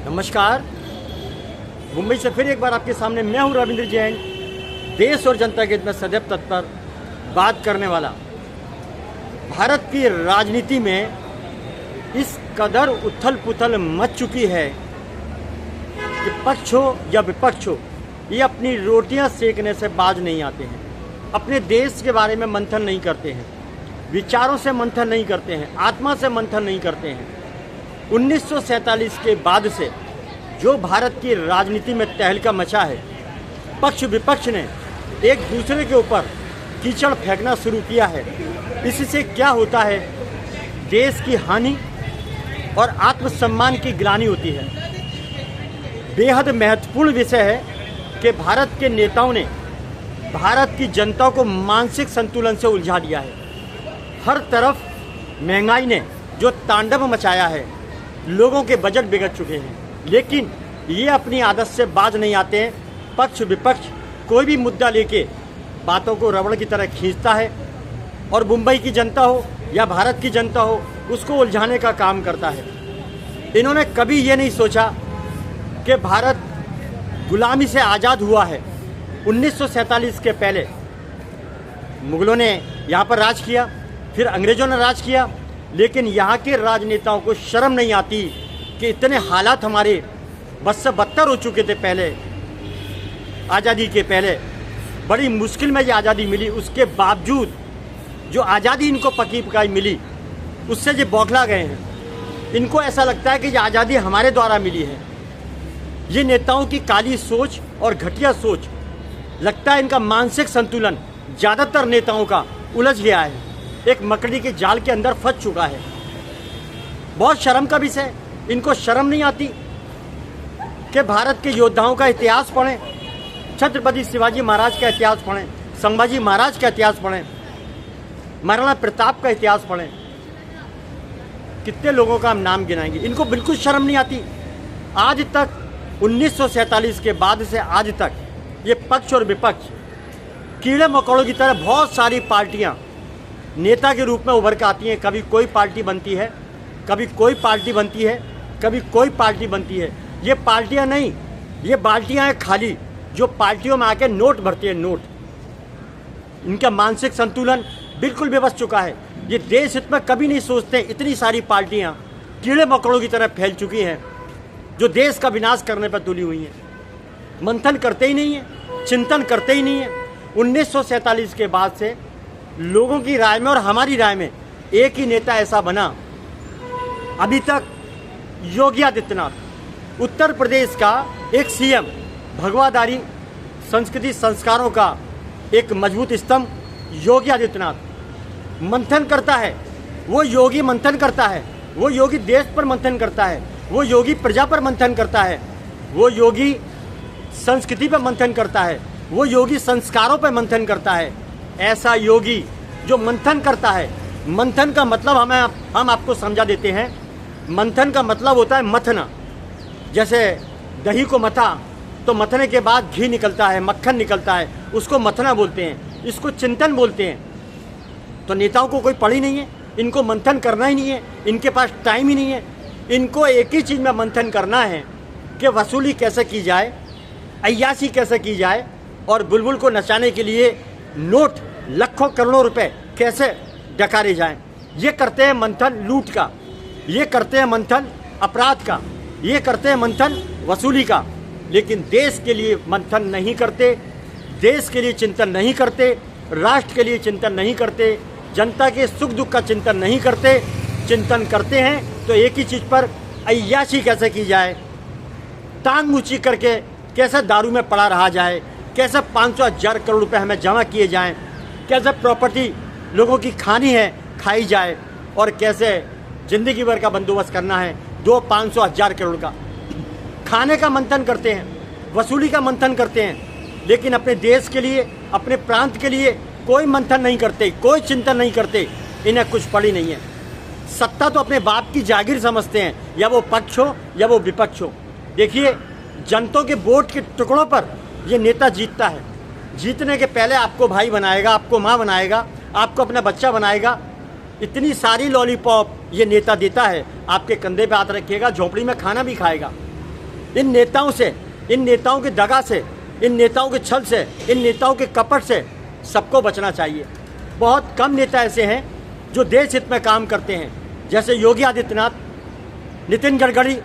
नमस्कार। मुंबई से फिर एक बार आपके सामने मैं हूं रविंद्र जैन, देश और जनता के हित में सदैव तत्पर बात करने वाला। भारत की राजनीति में इस कदर उथल पुथल मच चुकी है कि पक्ष हो या विपक्ष हो, ये अपनी रोटियां सेकने से बाज नहीं आते हैं। अपने देश के बारे में मंथन नहीं करते हैं, विचारों से मंथन नहीं करते हैं, आत्मा से मंथन नहीं करते हैं। 1947 के बाद से जो भारत की राजनीति में तहलका मचा है, पक्ष विपक्ष ने एक दूसरे के ऊपर कीचड़ फेंकना शुरू किया है। इससे क्या होता है, देश की हानि और आत्मसम्मान की ग्लानि होती है। बेहद महत्वपूर्ण विषय है कि भारत के नेताओं ने भारत की जनता को मानसिक संतुलन से उलझा दिया है। हर तरफ महंगाई ने जो तांडव मचाया है, लोगों के बजट बिगड़ चुके हैं, लेकिन ये अपनी आदत से बाज नहीं आते हैं। पक्ष विपक्ष कोई भी मुद्दा लेके बातों को रबड़ की तरह खींचता है और मुंबई की जनता हो या भारत की जनता हो, उसको उलझाने का काम करता है। इन्होंने कभी ये नहीं सोचा कि भारत गुलामी से आज़ाद हुआ है। 1947 के पहले मुगलों ने यहाँ पर राज किया, फिर अंग्रेज़ों ने राज किया, लेकिन यहाँ के राजनेताओं को शर्म नहीं आती कि इतने हालात हमारे बस से बदतर हो चुके थे। पहले आज़ादी के पहले बड़ी मुश्किल में ये आज़ादी मिली, उसके बावजूद जो आज़ादी इनको पकी पकाई मिली, उससे ये बौखला गए हैं। इनको ऐसा लगता है कि ये आज़ादी हमारे द्वारा मिली है। ये नेताओं की काली सोच और घटिया सोच, लगता है इनका मानसिक संतुलन ज़्यादातर नेताओं का उलझ गया है, एक मकड़ी के जाल के अंदर फंस चुका है। बहुत शर्म का विषय, इनको शर्म नहीं आती कि भारत के योद्धाओं का इतिहास पढ़ें, छत्रपति शिवाजी महाराज का इतिहास पढ़ें, संभाजी महाराज का इतिहास पढ़ें, महाराणा प्रताप का इतिहास पढ़ें। कितने लोगों का हम नाम गिनाएंगे, इनको बिल्कुल शर्म नहीं आती। आज तक 1947 के बाद से आज तक ये पक्ष और विपक्ष कीड़े मकोड़ों की तरह बहुत सारी पार्टियां नेता के रूप में उभर के आती हैं। कभी कोई पार्टी बनती है, कभी कोई पार्टी बनती है, कभी कोई पार्टी बनती है। ये पार्टियां नहीं, ये बाल्टियां हैं खाली, जो पार्टियों में आके नोट भरती है, नोट। इनका मानसिक संतुलन बिल्कुल बेबस चुका है। ये देश हित में कभी नहीं सोचते। इतनी सारी पार्टियां कीड़े मकोड़ों की तरह फैल चुकी हैं, जो देश का विनाश करने पर तुली हुई हैं। मंथन करते ही नहीं है, चिंतन करते ही नहीं है। 1947 के बाद से लोगों की राय में और हमारी राय में एक ही नेता ऐसा बना अभी तक, योगी आदित्यनाथ। उत्तर प्रदेश का एक सीएम, भगवाधारी संस्कृति संस्कारों का एक मजबूत स्तंभ योगी आदित्यनाथ मंथन करता है। वो योगी मंथन करता है, वो योगी देश पर मंथन करता है, वो योगी प्रजा पर मंथन करता है, वो योगी संस्कृति पर मंथन करता है, वो योगी संस्कारों पर मंथन करता है। ऐसा योगी जो मंथन करता है, मंथन का मतलब हम आपको समझा देते हैं। मंथन का मतलब होता है मथना। जैसे दही को मथा तो मथने के बाद घी निकलता है, मक्खन निकलता है, उसको मथना बोलते हैं, इसको चिंतन बोलते हैं। तो नेताओं को कोई पड़ ही नहीं है, इनको मंथन करना ही नहीं है, इनके पास टाइम ही नहीं है। इनको एक ही चीज़ में मंथन करना है कि वसूली कैसे की जाए, अय्याशी कैसे की जाए, और बुलबुल को नचाने के लिए नोट लाखों करोड़ों रुपए कैसे डकारे जाएं। ये करते हैं मंथन लूट का, ये करते हैं मंथन अपराध का, ये करते हैं मंथन वसूली का, लेकिन देश के लिए मंथन नहीं करते, देश के लिए चिंतन नहीं करते, राष्ट्र के लिए चिंतन नहीं करते, जनता के सुख दुख का चिंतन नहीं करते। चिंतन करते हैं तो एक ही चीज़ पर, अय्याशी कैसे की जाए, टांग ऊँची करके कैसे दारू में पड़ा रहा जाए, कैसे 500,000 करोड़ रुपए हमें जमा किए जाएं, कैसे प्रॉपर्टी लोगों की खानी है खाई जाए, और कैसे ज़िंदगी भर का बंदोबस्त करना है 200-500,000 करोड़ का। खाने का मंथन करते हैं, वसूली का मंथन करते हैं, लेकिन अपने देश के लिए, अपने प्रांत के लिए कोई मंथन नहीं करते, कोई चिंतन नहीं करते। इन्हें कुछ पड़ी नहीं है। सत्ता तो अपने बाप की जागीर समझते हैं, या वो पक्ष हो या वो विपक्ष हो। देखिए, जनता के वोट के टुकड़ों पर ये नेता जीतता है। जीतने के पहले आपको भाई बनाएगा, आपको माँ बनाएगा, आपको अपना बच्चा बनाएगा। इतनी सारी लॉलीपॉप ये नेता देता है, आपके कंधे पे हाथ रखिएगा, झोपड़ी में खाना भी खाएगा। इन नेताओं से, इन नेताओं के दगा से, इन नेताओं के छल से, इन नेताओं के कपट से सबको बचना चाहिए। बहुत कम नेता ऐसे हैं जो देश हित में काम करते हैं, जैसे योगी आदित्यनाथ, नितिन गडकरी।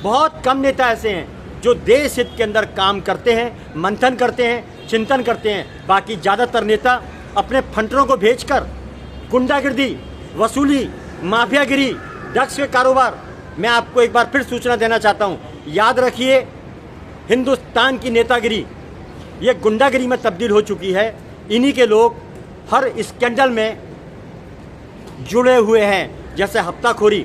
बहुत कम नेता ऐसे हैं जो देश हित के अंदर काम करते हैं, मंथन करते हैं, चिंतन करते हैं। बाकी ज़्यादातर नेता अपने फंटरों को भेजकर गुंडागिर्दी, वसूली, माफियागिरी, ड्रग्स के कारोबार। मैं आपको एक बार फिर सूचना देना चाहता हूँ, याद रखिए, हिंदुस्तान की नेतागिरी ये गुंडागिरी में तब्दील हो चुकी है। इन्हीं के लोग हर स्कैंडल में जुड़े हुए हैं, जैसे हफ्ताखोरी,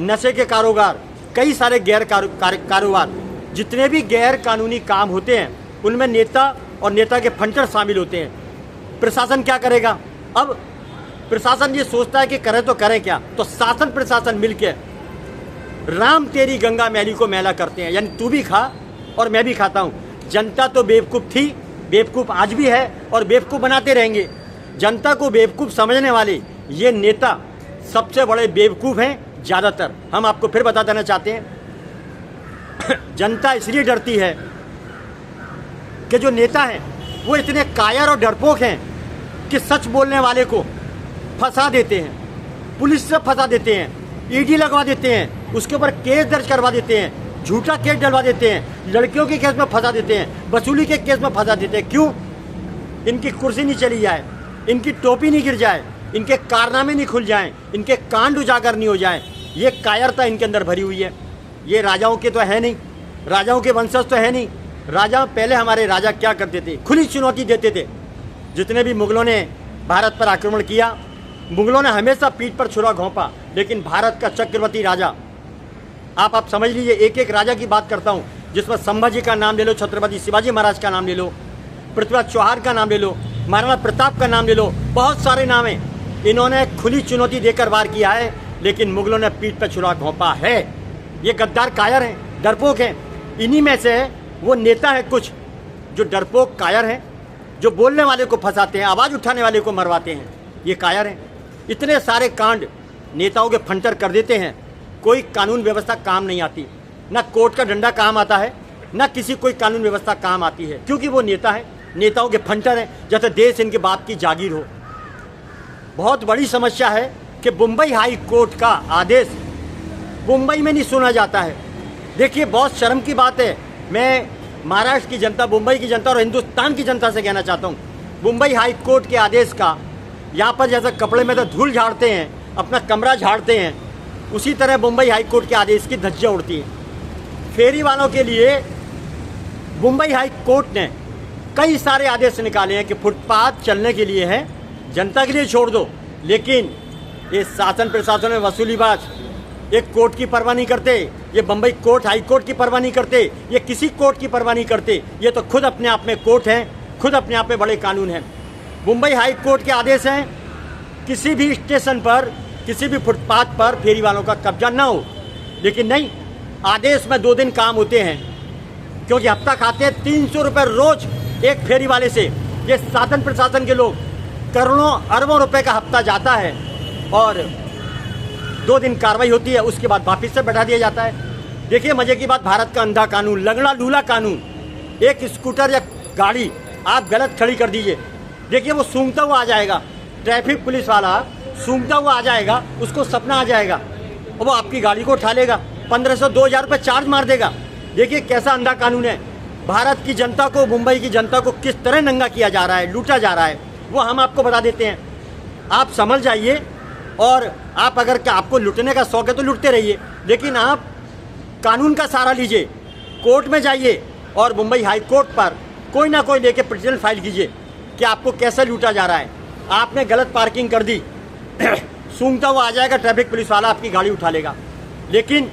नशे के कारोबार, कई सारे गैर कारोबार। जितने भी गैर कानूनी काम होते हैं उनमें नेता और नेता के फंटर शामिल होते हैं। प्रशासन क्या करेगा? अब प्रशासन ये सोचता है कि करें तो करें क्या, तो शासन प्रशासन मिलके राम तेरी गंगा मैली को मैला करते हैं। यानी तू भी खा और मैं भी खाता हूँ। जनता तो बेवकूफ़ थी, बेवकूफ़ आज भी है और बेवकूफ़ बनाते रहेंगे। जनता को बेवकूफ़ समझने वाले ये नेता सबसे बड़े बेवकूफ़ हैं ज़्यादातर। हम आपको फिर बता देना चाहते हैं, जनता इसलिए डरती है कि जो नेता हैं वो इतने कायर और डरपोक हैं कि सच बोलने वाले को फंसा देते हैं, पुलिस से फंसा देते हैं, ईडी लगवा देते हैं, उसके ऊपर केस दर्ज करवा देते हैं, झूठा केस डलवा देते हैं, लड़कियों के केस में फंसा देते हैं, वसूली के केस में फंसा देते हैं। क्यों? इनकी कुर्सी नहीं चली जाए, इनकी टोपी नहीं गिर जाए, इनके कारनामे नहीं खुल जाएं, इनके कांड उजागर नहीं हो जाएं। ये कायरता इनके अंदर भरी हुई है। ये राजाओं के तो है नहीं, राजाओं के वंशज तो है नहीं। राजा पहले हमारे राजा क्या करते थे? खुली चुनौती देते थे। जितने भी मुगलों ने भारत पर आक्रमण किया, मुगलों ने हमेशा पीठ पर छुरा घोंपा, लेकिन भारत का चक्रवर्ती राजा, आप समझ लीजिए, एक एक राजा की बात करता हूँ, जिसमें संभाजी का नाम ले लो, छत्रपति शिवाजी महाराज का नाम ले लो, पृथ्वीराज चौहान का नाम ले लो, महाराणा प्रताप का नाम ले लो, बहुत सारे नाम हैं। इन्होंने खुली चुनौती देकर वार किया है, लेकिन मुगलों ने पीठ पर छुरा घोंपा है। ये गद्दार कायर हैं, डरपोक हैं। इन्हीं में से वो नेता है कुछ जो डरपोक कायर हैं, जो बोलने वाले को फंसाते हैं, आवाज़ उठाने वाले को मरवाते हैं। ये कायर हैं। इतने सारे कांड नेताओं के फंटर कर देते हैं, कोई कानून व्यवस्था काम नहीं आती, ना कोर्ट का डंडा काम आता है, ना किसी कोई कानून व्यवस्था काम आती है, क्योंकि वो नेता है, नेताओं के फंटर हैं, जैसे देश इनके बाप की जागीर हो। बहुत बड़ी समस्या है कि मुंबई हाई कोर्ट का आदेश मुंबई में नहीं सुना जाता है। देखिए, बहुत शर्म की बात है। मैं महाराष्ट्र की जनता, मुंबई की जनता और हिंदुस्तान की जनता से कहना चाहता हूँ, मुंबई हाई कोर्ट के आदेश का यहाँ पर जैसे कपड़े में तो धूल झाड़ते हैं, अपना कमरा झाड़ते हैं, उसी तरह मुंबई हाई कोर्ट के आदेश की धज्जियाँ उड़ती हैं। फेरी वालों के लिए मुंबई हाई कोर्ट ने कई सारे आदेश निकाले हैं कि फुटपाथ चलने के लिए है, जनता के लिए छोड़ दो। लेकिन ये शासन प्रशासन में वसूलीबाज, एक कोर्ट की परवाह नहीं करते, ये मुंबई कोर्ट हाई कोर्ट की परवाह नहीं करते, ये किसी कोर्ट की परवाह नहीं करते। ये तो खुद अपने आप में कोर्ट हैं, खुद अपने आप में बड़े कानून हैं। मुंबई हाई कोर्ट के आदेश हैं किसी भी स्टेशन पर, किसी भी फुटपाथ पर फेरी वालों का कब्जा ना हो। लेकिन नहीं, आदेश में 2 दिन काम होते हैं, क्योंकि हफ्ता खाते हैं 300 रुपये रोज एक फेरी वाले से। ये शासन प्रशासन के लोग, करोड़ों अरबों रुपए का हफ्ता जाता है और 2 दिन कार्रवाई होती है, उसके बाद वापिस से बैठा दिया जाता है। देखिए मजे की बात, भारत का अंधा कानून, लगड़ा लूला कानून। एक स्कूटर या गाड़ी आप गलत खड़ी कर दीजिए, देखिए वो सूंघता हुआ आ जाएगा, ट्रैफिक पुलिस वाला सूंघता हुआ आ जाएगा, उसको सपना आ जाएगा और वो आपकी गाड़ी को उठा लेगा, 1500-2000 रुपये चार्ज मार देगा। देखिए कैसा अंधा कानून है। भारत की जनता को, मुंबई की जनता को किस तरह नंगा किया जा रहा है, लूटा जा रहा है, वो हम आपको बता देते हैं। आप समझ जाइए, और आप अगर आपको लूटने का शौक है तो लूटते रहिए, लेकिन आप कानून का सहारा लीजिए, कोर्ट में जाइए और मुंबई हाई कोर्ट पर कोई ना कोई लेके पिटीशन फाइल कीजिए कि आपको कैसे लूटा जा रहा है। आपने गलत पार्किंग कर दी, सूंघता हुआ आ जाएगा ट्रैफिक पुलिस वाला, आपकी गाड़ी उठा लेगा। लेकिन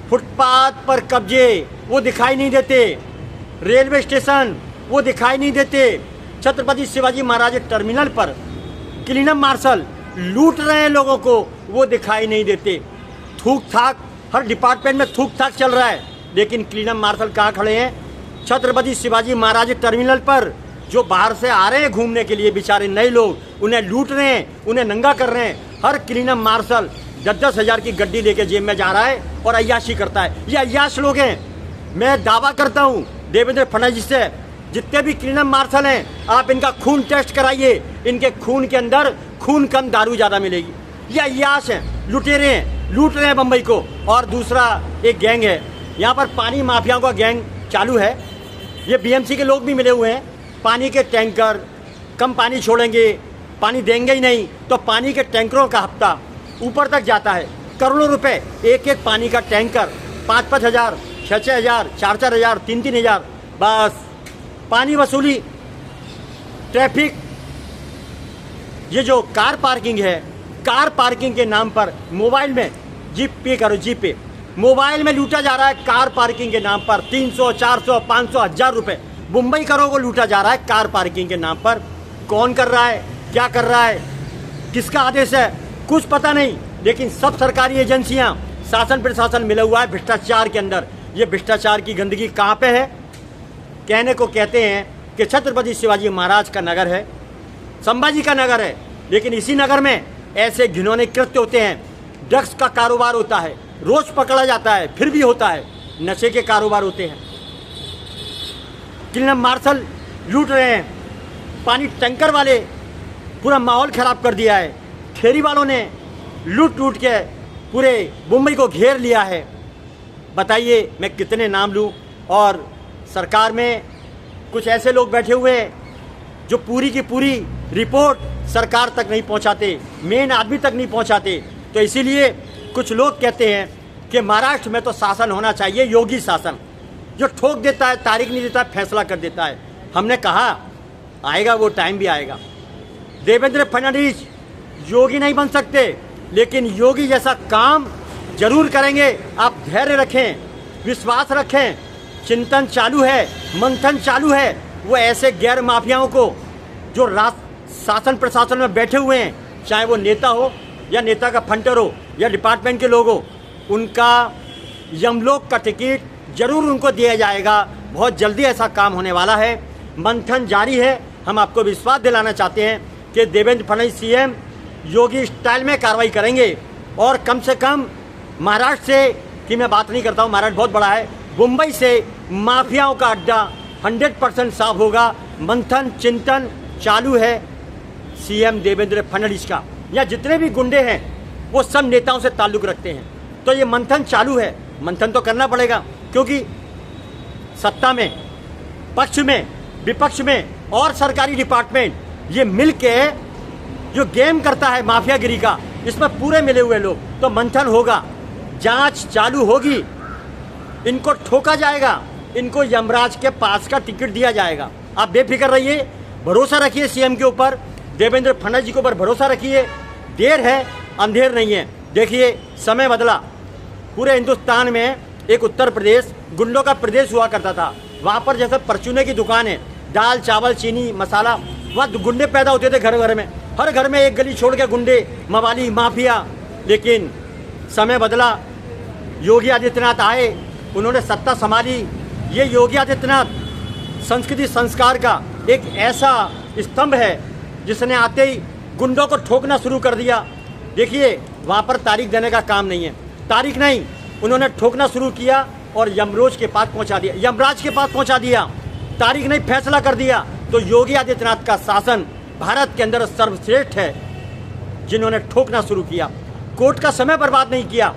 फुटपाथ पर कब्जे वो दिखाई नहीं देते, रेलवे स्टेशन वो दिखाई नहीं देते, छत्रपति शिवाजी महाराज टर्मिनल पर क्लीनअप मार्शल लूट रहे हैं लोगों को, वो दिखाई नहीं देते। थूक थाक, हर डिपार्टमेंट में थूक थाक चल रहा है, लेकिन क्लीनअप मार्शल कहाँ खड़े हैं? छत्रपति शिवाजी महाराज टर्मिनल पर। जो बाहर से आ रहे हैं घूमने के लिए बेचारे नए लोग, उन्हें लूट रहे हैं, उन्हें नंगा कर रहे हैं। हर क्लीनअप मार्शल 10-10 हज़ार की गड्डी लेके जेब में जा रहा है और अय्याशी करता है। ये अय्याश लोग हैं। मैं दावा करता हूँ देवेंद्र फडणवीस से, जितने भी क्लीनअप मार्शल हैं, आप इनका खून टेस्ट कराइए, इनके खून के अंदर खून कम, दारू ज़्यादा मिलेगी। ये अय्याश हैं, लुटेरे हैं, लूट रहे हैं बम्बई को। और दूसरा एक गैंग है, यहाँ पर पानी माफियाओं का गैंग चालू है। ये बीएमसी के लोग भी मिले हुए हैं। पानी के टैंकर, कम पानी छोड़ेंगे, पानी देंगे ही नहीं तो पानी के टैंकरों का हफ्ता ऊपर तक जाता है। करोड़ों रुपए एक एक पानी का टैंकर, 5-5 हज़ार, 6-6 हज़ार, 4-4 हज़ार, 3-3 हज़ार, बस पानी वसूली। ट्रैफिक, ये जो कार पार्किंग है, कार पार्किंग के नाम पर मोबाइल में जीपे करो, जीपे मोबाइल में लूटा जा रहा है। कार पार्किंग के नाम पर 300, 400, 500, 1000 रुपये मुंबई करों को लूटा जा रहा है कार पार्किंग के नाम पर। कौन कर रहा है, क्या कर रहा है, किसका आदेश है, कुछ पता नहीं। लेकिन सब सरकारी एजेंसियां, शासन प्रशासन मिला हुआ है भ्रष्टाचार के अंदर। ये भ्रष्टाचार की गंदगी कहाँ पे है? कहने को कहते हैं कि छत्रपति शिवाजी महाराज का नगर है, संभाजी का नगर है, लेकिन इसी नगर में ऐसे घिनौने कृत्य होते हैं। ड्रग्स का कारोबार होता है, रोज पकड़ा जाता है, फिर भी होता है। नशे के कारोबार होते हैं, क्लीनअप मार्शल लूट रहे हैं, पानी टैंकर वाले पूरा माहौल खराब कर दिया है। ठेरी वालों ने लूट लूट के पूरे मुंबई को घेर लिया है। बताइए मैं कितने नाम लूँ? और सरकार में कुछ ऐसे लोग बैठे हुए हैं जो पूरी की पूरी रिपोर्ट सरकार तक नहीं पहुंचाते, मेन आदमी तक नहीं पहुंचाते। तो इसीलिए कुछ लोग कहते हैं कि महाराष्ट्र में तो शासन होना चाहिए, योगी शासन, जो ठोक देता है, तारीख नहीं देता है, फैसला कर देता है। हमने कहा आएगा वो टाइम भी आएगा। देवेंद्र फडणवीस योगी नहीं बन सकते, लेकिन योगी जैसा काम जरूर करेंगे। आप धैर्य रखें, विश्वास रखें, चिंतन चालू है, मंथन चालू है। वो ऐसे गैर माफियाओं को जो शासन प्रशासन में बैठे हुए हैं, चाहे वो नेता हो या नेता का फंटर हो या डिपार्टमेंट के लोग हो, उनका यमलोक का टिकट जरूर उनको दिया जाएगा। बहुत जल्दी ऐसा काम होने वाला है। मंथन जारी है। हम आपको विश्वास दिलाना चाहते हैं कि देवेंद्र फडणवीस सीएम योगी स्टाइल में कार्रवाई करेंगे। और कम से कम महाराष्ट्र से कि मैं बात नहीं करता हूँ, महाराष्ट्र बहुत बड़ा है, मुंबई से माफियाओं का अड्डा 100% साफ होगा। मंथन चिंतन चालू है सीएम देवेंद्र फडणवीस का। या जितने भी गुंडे हैं वो सब नेताओं से ताल्लुक़ रखते हैं, तो ये मंथन चालू है। मंथन तो करना पड़ेगा, क्योंकि सत्ता में, पक्ष में, विपक्ष में और सरकारी डिपार्टमेंट ये मिल के जो गेम करता है माफियागिरी का, इसमें पूरे मिले हुए लोग। तो मंथन होगा, जांच चालू होगी, इनको ठोका जाएगा, इनको यमराज के पास का टिकट दिया जाएगा। आप बेफिक्र रहिए, भरोसा रखिए सीएम के ऊपर, देवेंद्र फडणवीस जी के ऊपर भरोसा रखिए। देर है, अंधेर नहीं है। देखिए समय बदला। पूरे हिंदुस्तान में एक उत्तर प्रदेश गुंडों का प्रदेश हुआ करता था। वहाँ पर जैसे परचूने की दुकान है, दाल चावल चीनी मसाला, वहाँ गुंडे पैदा होते थे घर घर में। हर घर में एक गली छोड़ के गुंडे, मवाली, माफिया। लेकिन समय बदला, योगी आदित्यनाथ आए, उन्होंने सत्ता संभाली। ये योगी आदित्यनाथ संस्कृति संस्कार का एक ऐसा स्तंभ है जिसने आते ही गुंडों को ठोकना शुरू कर दिया। देखिए वहाँ पर तारीख देने का काम नहीं है, तारीख नहीं, उन्होंने ठोकना शुरू किया और यमराज के पास पहुँचा दिया, यमराज के पास पहुँचा दिया। तारीख नहीं, फैसला कर दिया। तो योगी आदित्यनाथ का शासन भारत के अंदर सर्वश्रेष्ठ है, जिन्होंने ठोकना शुरू किया। कोर्ट का समय बर्बाद नहीं किया,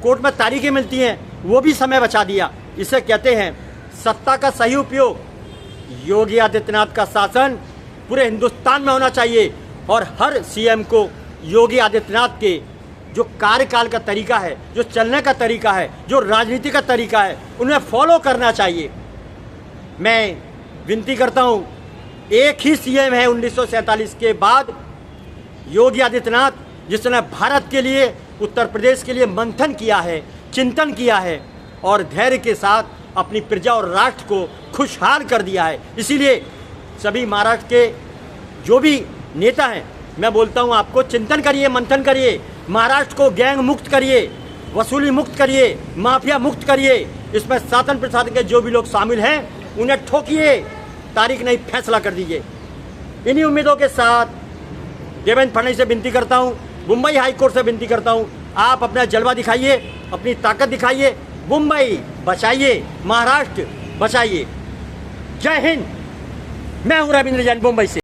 कोर्ट में तारीखें मिलती हैं, वो भी समय बचा दिया। इसे कहते हैं सत्ता का सही उपयोग। योगी आदित्यनाथ का शासन पूरे हिंदुस्तान में होना चाहिए और हर सीएम को योगी आदित्यनाथ के जो कार्यकाल का तरीका है, जो चलने का तरीका है, जो राजनीति का तरीका है, उन्हें फॉलो करना चाहिए। मैं विनती करता हूं, एक ही सीएम है 1947 के बाद, योगी आदित्यनाथ, जिसने भारत के लिए, उत्तर प्रदेश के लिए मंथन किया है, चिंतन किया है और धैर्य के साथ अपनी प्रजा और राष्ट्र को खुशहाल कर दिया है। इसीलिए सभी महाराष्ट्र के जो भी नेता हैं, मैं बोलता हूं आपको, चिंतन करिए, मंथन करिए, महाराष्ट्र को गैंग मुक्त करिए, वसूली मुक्त करिए, माफिया मुक्त करिए। इसमें शासन प्रशासन के जो भी लोग शामिल हैं उन्हें ठोकिए, तारीख नहीं, फैसला कर दीजिए। इन्हीं उम्मीदों के साथ देवेंद्र फडणवीस से विनती करता हूं, मुंबई हाईकोर्ट से विनती करता हूं, आप अपना जलवा दिखाइए, अपनी ताकत दिखाइए, मुंबई बचाइए, महाराष्ट्र बचाइए। जय हिंद। मैं हूं रविंद्र जैन, मुंबई से।